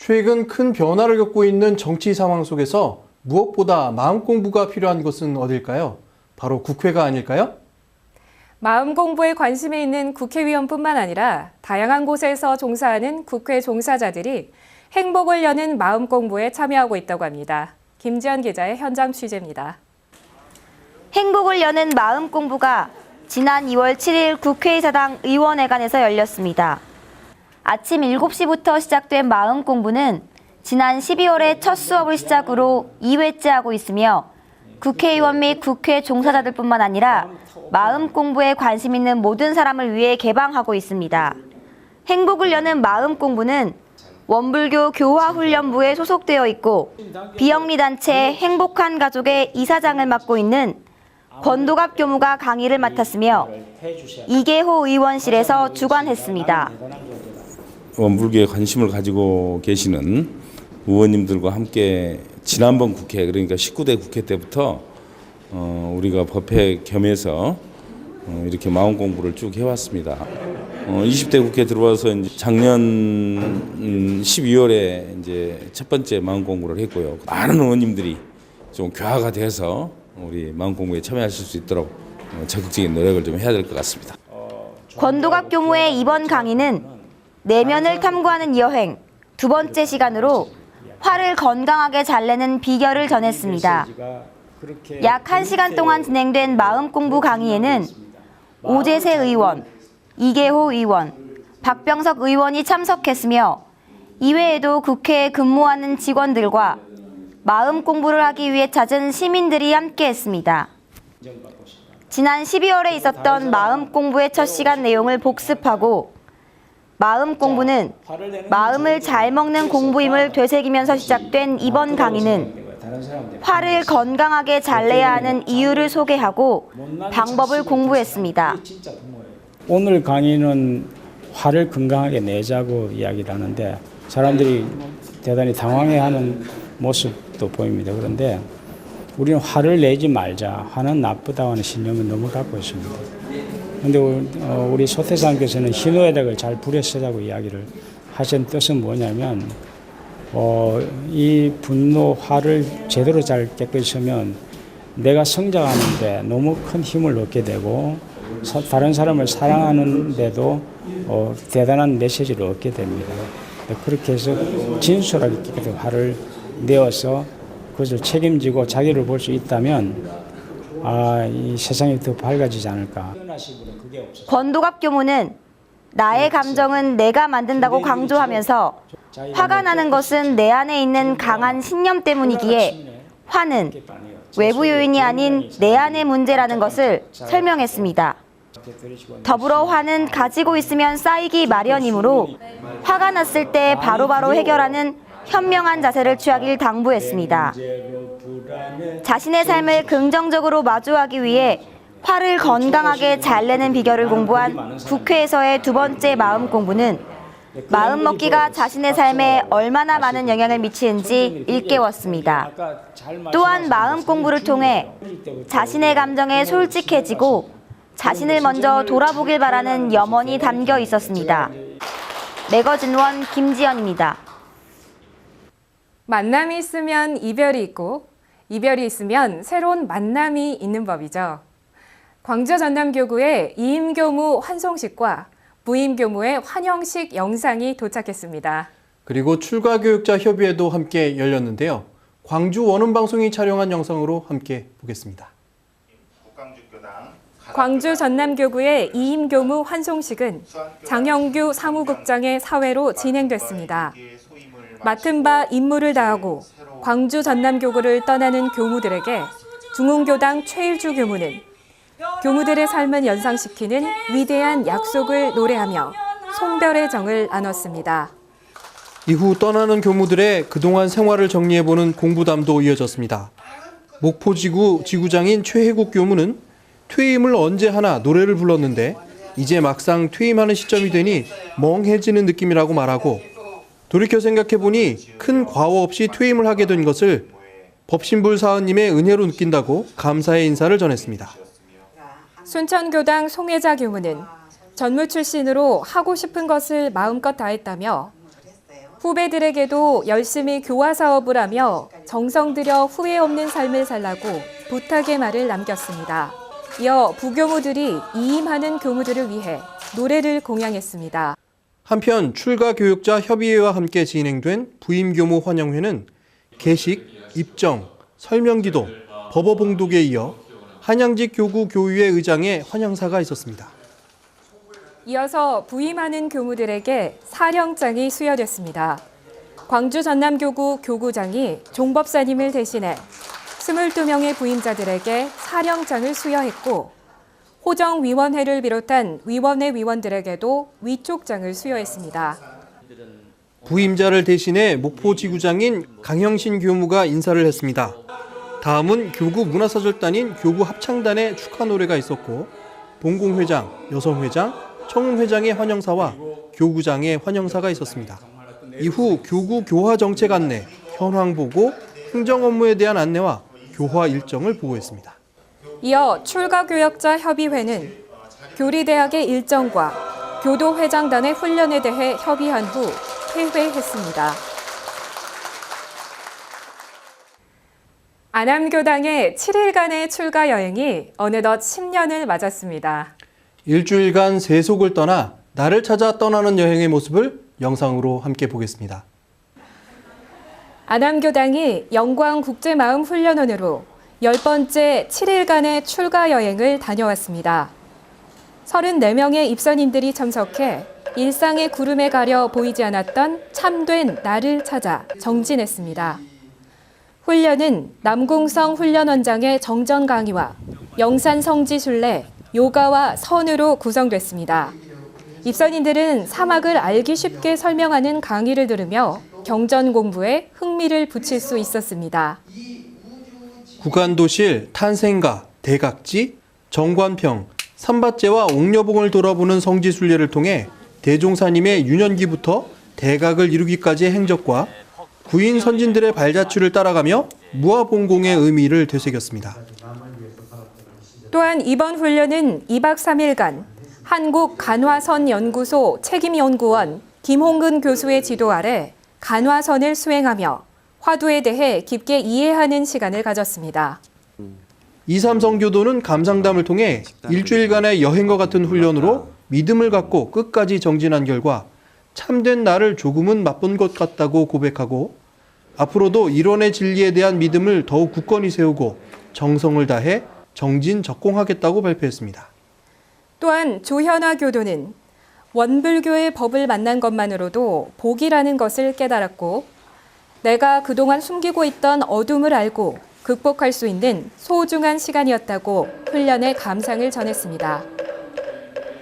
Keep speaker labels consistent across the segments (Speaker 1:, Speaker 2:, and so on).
Speaker 1: 최근 큰 변화를 겪고 있는 정치 상황 속에서 무엇보다 마음 공부가 필요한 것은 어딜까요? 바로 국회가 아닐까요?
Speaker 2: 마음 공부에 관심이 있는 국회의원뿐만 아니라 다양한 곳에서 종사하는 국회 종사자들이 행복을 여는 마음 공부에 참여하고 있다고 합니다. 김지연 기자의 현장 취재입니다.
Speaker 3: 행복을 여는 마음 공부가 지난 2월 7일 국회의사당 의원회관에서 열렸습니다. 아침 7시부터 시작된 마음 공부는 지난 12월에 첫 수업을 시작으로 2회째 하고 있으며 국회의원 및 국회 종사자들뿐만 아니라 마음 공부에 관심 있는 모든 사람을 위해 개방하고 있습니다. 행복을 여는 마음 공부는 원불교 교화훈련부에 소속되어 있고 비영리 단체 행복한 가족의 이사장을 맡고 있는 권도갑 교무가 강의를 맡았으며 이계호 의원실에서 주관했습니다.
Speaker 4: 원불교에 관심을 가지고 계시는 의원님들과 함께 지난번 국회, 그러니까 19대 국회 때부터 우리가 법회 겸해서 이렇게 마음 공부를 쭉 해왔습니다. 20대 국회 들어와서 이제 작년 12월에 이제 첫 번째 마음 공부를 했고요. 많은 의원님들이 좀 교화가 돼서 우리 마음 공부에 참여하실 수 있도록 적극적인 노력을 좀 해야 될 것 같습니다.
Speaker 3: 권도갑 교무의 이번 강의는 내면을 탐구하는 여행 두 번째 시간으로 화를 건강하게 잘 내는 비결을 전했습니다. 약 1시간 동안 진행된 마음 공부 강의에는 오재세 의원, 이계호 의원, 박병석 의원이 참석했으며 이외에도 국회에 근무하는 직원들과 마음 공부를 하기 위해 찾은 시민들이 함께했습니다. 지난 12월에 있었던 마음 공부의 첫 시간 내용을 복습하고 마음 공부는 마음을 잘 먹는 공부임을 되새기면서 시작된 이번 강의는 화를 건강하게 잘 내야 하는 이유를 소개하고 방법을 공부했습니다.
Speaker 5: 오늘 강의는 화를 건강하게 내자고 이야기를 하는데 사람들이 대단히 당황해하는 모습도 보입니다. 그런데 우리는 화를 내지 말자, 화는 나쁘다고 하는 신념을 너무 갖고 있습니다. 그런데 우리 소태사님께서는 희노애락을 잘 부려쓰자고 이야기를 하신 뜻은 뭐냐면 이 분노, 화를 제대로 잘 깨끗이 쓰면 내가 성장하는데 너무 큰 힘을 얻게 되고 다른 사람을 사랑하는데도 대단한 메시지를 얻게 됩니다. 그렇게 해서 진솔하게 깨끗하게 화를 내어서 그것을 책임지고 자기를 볼 수 있다면 이 세상이 더 밝아지지 않을까.
Speaker 3: 권도갑 교무는 나의 감정은 내가 만든다고 강조하면서 화가 나는 것은 내 안에 있는 강한 신념 때문이기에 화는 외부 요인이 아닌 내 안의 문제라는 것을 설명했습니다. 더불어 화는 가지고 있으면 쌓이기 마련이므로 화가 났을 때 바로바로 해결하는 현명한 자세를 취하길 당부했습니다. 자신의 삶을 긍정적으로 마주하기 위해 화를 건강하게 잘 내는 비결을 공부한 국회에서의 두 번째 마음 공부는 마음 먹기가 자신의 삶에 얼마나 많은 영향을 미치는지 일깨웠습니다. 또한 마음 공부를 통해 자신의 감정에 솔직해지고 자신을 먼저 돌아보길 바라는 염원이 담겨 있었습니다. 매거진원 김지연입니다.
Speaker 2: 만남이 있으면 이별이 있고 이별이 있으면 새로운 만남이 있는 법이죠. 광주 전남교구의 이임교무 환송식과 부임교무의 환영식 영상이 도착했습니다.
Speaker 1: 그리고 출가교육자 협의회도 함께 열렸는데요. 광주 원음방송이 촬영한 영상으로 함께 보겠습니다.
Speaker 2: 광주 전남교구의 이임교무 환송식은 장영규 사무국장의 사회로 진행됐습니다. 맡은 바 임무를 다하고 광주 전남교구를 떠나는 교무들에게 중흥교당 최일주 교무는 교무들의 삶을 연상시키는 위대한 약속을 노래하며 송별의 정을 나눴습니다.
Speaker 1: 이후 떠나는 교무들의 그동안 생활을 정리해보는 공부담도 이어졌습니다. 목포지구 지구장인 최혜국 교무는 퇴임을 언제 하나 노래를 불렀는데 이제 막상 퇴임하는 시점이 되니 멍해지는 느낌이라고 말하고 돌이켜 생각해보니 큰 과오 없이 퇴임을 하게 된 것을 법신불 사은님의 은혜로 느낀다고 감사의 인사를 전했습니다.
Speaker 2: 순천교당 송혜자 교무는 전무 출신으로 하고 싶은 것을 마음껏 다했다며 후배들에게도 열심히 교화 사업을 하며 정성 들여 후회 없는 삶을 살라고 부탁의 말을 남겼습니다. 이어 부교무들이 이임하는 교무들을 위해 노래를 공양했습니다.
Speaker 1: 한편 출가 교육자 협의회와 함께 진행된 부임교무 환영회는 개식, 입정, 설명기도, 법어봉독에 이어 한양직 교구 교유회 의장의 환영사가 있었습니다.
Speaker 2: 이어서 부임하는 교무들에게 사령장이 수여됐습니다. 광주 전남교구 교구장이 종법사님을 대신해 22명의 부임자들에게 사령장을 수여했고 호정위원회를 비롯한 위원회 위원들에게도 위촉장을 수여했습니다.
Speaker 1: 부임자를 대신해 목포지구장인 강형신 교무가 인사를 했습니다. 다음은 교구 문화사절단인 교구 합창단의 축하 노래가 있었고 본공회장, 여성회장, 청운회장의 환영사와 교구장의 환영사가 있었습니다. 이후 교구 교화 정책 안내, 현황 보고, 행정 업무에 대한 안내와 교화 일정을 보고했습니다.
Speaker 2: 이어 출가교역자 협의회는 교리대학의 일정과 교도회장단의 훈련에 대해 협의한 후 퇴회했습니다. 안암교당의 7일간의 출가 여행이 어느덧 10년을 맞았습니다.
Speaker 1: 일주일간 세속을 떠나 나를 찾아 떠나는 여행의 모습을 영상으로 함께 보겠습니다.
Speaker 2: 안암교당이 영광국제마음훈련원으로 10번째 7일간의 출가 여행을 다녀왔습니다. 34명의 입선인들이 참석해 일상의 구름에 가려 보이지 않았던 참된 나를 찾아 정진했습니다. 훈련은 남궁성 훈련원장의 정전 강의와 영산 성지순례, 요가와 선으로 구성됐습니다. 입선인들은 사막을 알기 쉽게 설명하는 강의를 들으며 경전 공부에 흥미를 붙일 수 있었습니다.
Speaker 1: 구간도실, 탄생가, 대각지, 정관평, 삼밭제와 옥녀봉을 돌아보는 성지순례를 통해 대종사님의 유년기부터 대각을 이루기까지의 행적과 구인 선진들의 발자취를 따라가며 무아봉공의 의미를 되새겼습니다.
Speaker 2: 또한 이번 훈련은 2박 3일간 한국간화선연구소 책임연구원 김홍근 교수의 지도 아래 간화선을 수행하며 화두에 대해 깊게 이해하는 시간을 가졌습니다.
Speaker 1: 2.3성교도는 감상담을 통해 일주일간의 여행과 같은 훈련으로 믿음을 갖고 끝까지 정진한 결과 참된 나를 조금은 맛본 것 같다고 고백하고 앞으로도 일원의 진리에 대한 믿음을 더욱 굳건히 세우고 정성을 다해 정진적공하겠다고 발표했습니다.
Speaker 2: 또한 조현화 교도는 원불교의 법을 만난 것만으로도 복이라는 것을 깨달았고 내가 그동안 숨기고 있던 어둠을 알고 극복할 수 있는 소중한 시간이었다고 훈련의 감상을 전했습니다.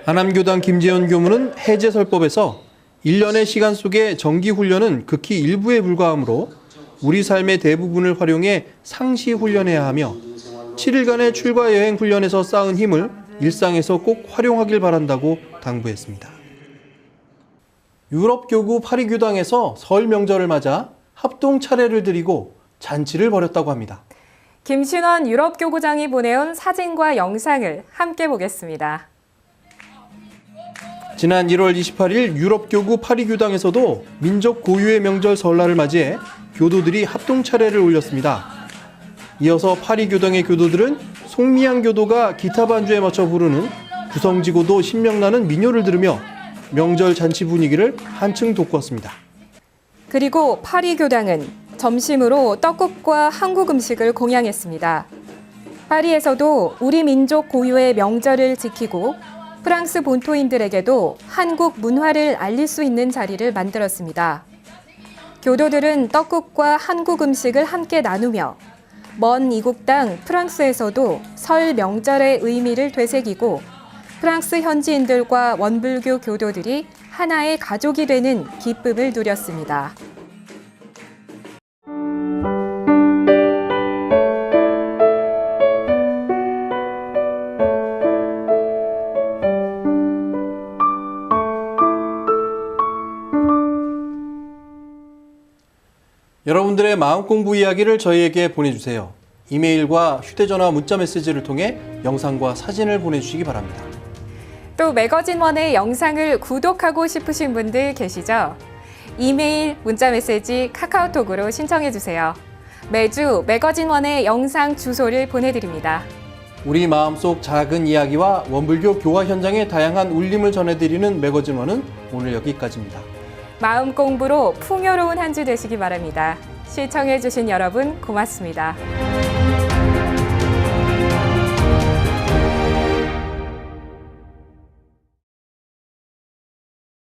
Speaker 1: 안암교당 김재현 교무는 해제설법에서 1년의 시간 속에 정기훈련은 극히 일부에 불과하므로 우리 삶의 대부분을 활용해 상시 훈련해야 하며 7일간의 출가 여행 훈련에서 쌓은 힘을 일상에서 꼭 활용하길 바란다고 당부했습니다. 유럽교구 파리교당에서 설 명절을 맞아 합동 차례를 드리고 잔치를 벌였다고 합니다.
Speaker 2: 김신원 유럽교구장이 보내온 사진과 영상을 함께 보겠습니다.
Speaker 1: 지난 1월 28일 유럽교구 파리교당에서도 민족 고유의 명절 설날을 맞이해 교도들이 합동 차례를 올렸습니다. 이어서 파리교당의 교도들은 송미양 교도가 기타 반주에 맞춰 부르는 구성지고도 신명나는 민요를 들으며 명절 잔치 분위기를 한층 돋구었습니다.
Speaker 2: 그리고 파리교당은 점심으로 떡국과 한국 음식을 공양했습니다. 파리에서도 우리 민족 고유의 명절을 지키고 프랑스 본토인들에게도 한국 문화를 알릴 수 있는 자리를 만들었습니다. 교도들은 떡국과 한국 음식을 함께 나누며 먼 이국 땅 프랑스에서도 설 명절의 의미를 되새기고 프랑스 현지인들과 원불교 교도들이 하나의 가족이 되는 기쁨을 누렸습니다.
Speaker 1: 여러분들의 마음공부 이야기를 저희에게 보내주세요. 이메일과 휴대전화 문자 메시지를 통해 영상과 사진을 보내주시기 바랍니다.
Speaker 2: 또 매거진원의 영상을 구독하고 싶으신 분들 계시죠? 이메일, 문자메시지, 카카오톡으로 신청해주세요. 매주 매거진원의 영상 주소를 보내드립니다.
Speaker 1: 우리 마음속 작은 이야기와 원불교 교화 현장의 다양한 울림을 전해드리는 매거진원은 오늘 여기까지입니다.
Speaker 2: 마음 공부로 풍요로운 한 주 되시기 바랍니다. 시청해주신 여러분 고맙습니다.